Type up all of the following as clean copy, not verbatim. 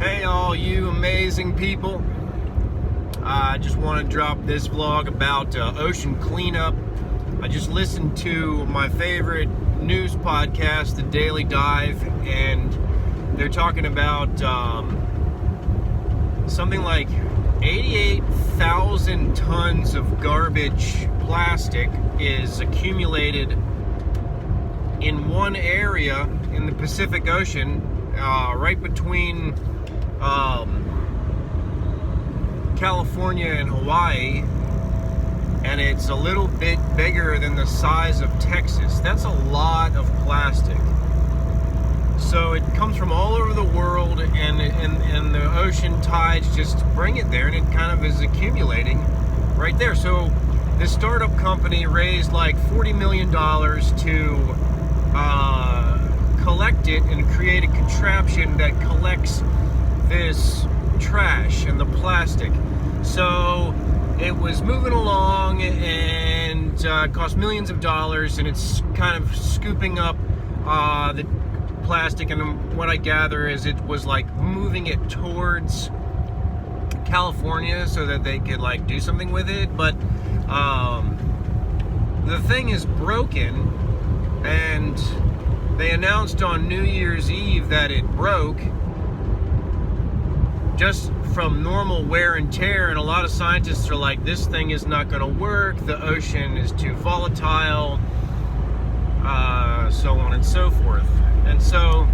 Hey all you amazing people. I just want to drop this vlog about ocean cleanup. I just listened to my favorite news podcast, The Daily Dive, and they're talking about something like 88,000 tons of garbage plastic is accumulated in one area in the Pacific Ocean, right between California and Hawaii, and it's a little bit bigger than the size of Texas. That's a lot of plastic. So it comes from all over the world, and the ocean tides just bring it there, and it kind of is accumulating right there. So this startup company raised like $40 million to collect it and create a contraption that collects this trash and the plastic. So it was moving along and cost millions of dollars, and it's kind of scooping up the plastic, and what I gather is it was like moving it towards California so that they could like do something with it, but the thing is broken, and they announced on New Year's Eve that it broke just from normal wear and tear, and a lot of scientists are like, this thing is not going to work, the ocean is too volatile, so on and so forth. And so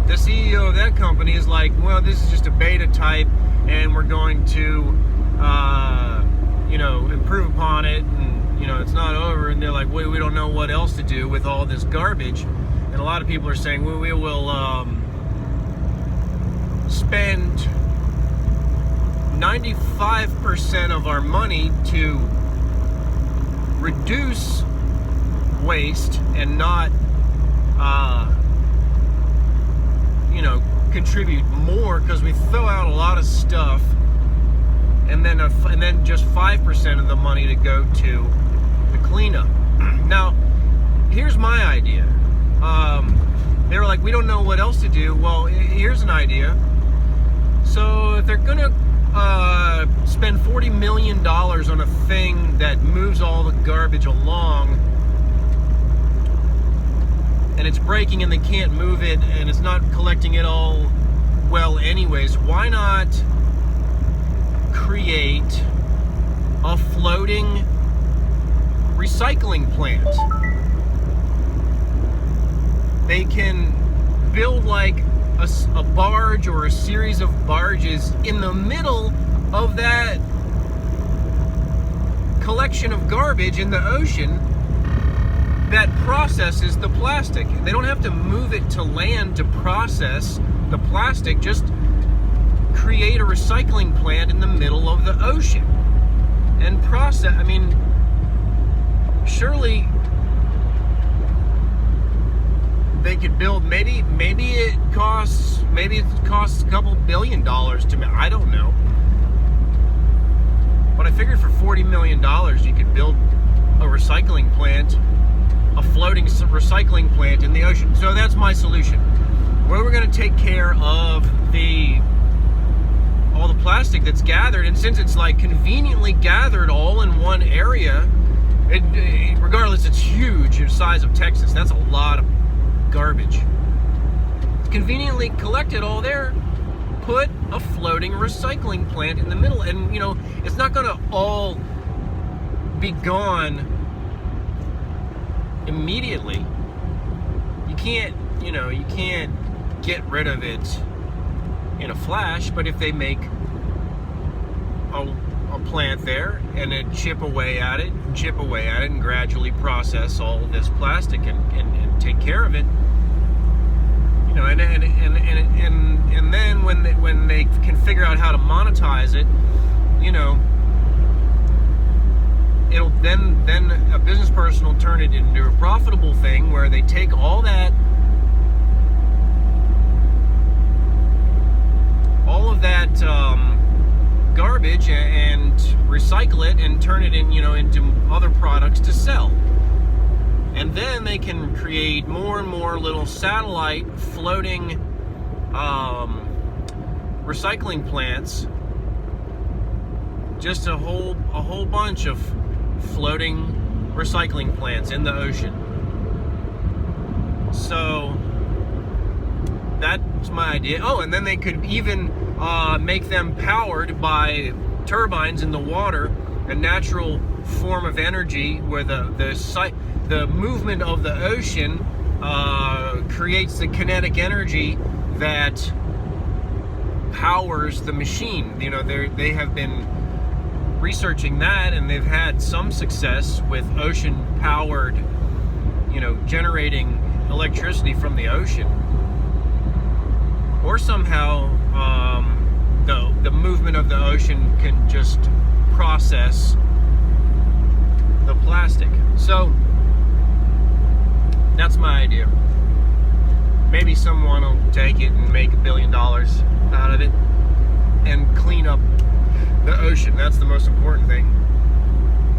the CEO of that company is like, well, this is just a beta type, and we're going to improve upon it, and it's not over. And they're like, we don't know what else to do with all this garbage. And a lot of people are saying, well, we will spend 95% of our money to reduce waste and not contribute more, because we throw out a lot of stuff, and then just 5% of the money to go to the cleanup. Now, here's my idea. They were like, we don't know what else to do. Well, here's an idea. So if they're gonna spend $40 million on a thing that moves all the garbage along, and it's breaking and they can't move it, and it's not collecting it all well anyways, why not create a floating recycling plant? They can build like a barge or a series of barges in the middle of that collection of garbage in the ocean that processes the plastic. They don't have to move it to land to process the plastic. Just create a recycling plant in the middle of the ocean and process. I mean, surely they could build, maybe it costs a couple $1 billion to me. I don't know. But I figured for $40 million you could build a recycling plant, a floating recycling plant in the ocean. So that's my solution. Where we're going to take care of all the plastic that's gathered, and since it's like conveniently gathered all in one area, regardless, it's huge, the size of Texas. That's a lot of garbage. Conveniently collected all there, put a floating recycling plant in the middle, and it's not going to all be gone immediately. You can't get rid of it in a flash, but if they make a plant there and then chip away at it and gradually process all this plastic and take care of it, and then when they can figure out how to monetize it, it'll then a business person will turn it into a profitable thing where they take all of that garbage and recycle it and turn it into other products to sell. And then they can create more and more little satellite floating recycling plants, just a whole bunch of floating recycling plants in the ocean. So that's my idea. Oh, and then they could even make them powered by turbines in the water, a natural form of energy where the movement of the ocean creates the kinetic energy that powers the machine. You know, they have been researching that, and they've had some success with ocean powered, you know, generating electricity from the ocean, or somehow the movement of the ocean can just process the plastic. So that's my idea. Maybe someone will take it and make $1 billion out of it and clean up the ocean. That's the most important thing.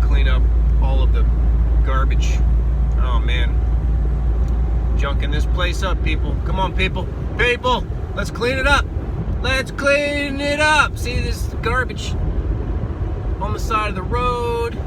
Clean up all of the garbage. Oh man, junking this place up, people. Come on, people. Let's clean it up. Let's clean it up. See this garbage on the side of the road?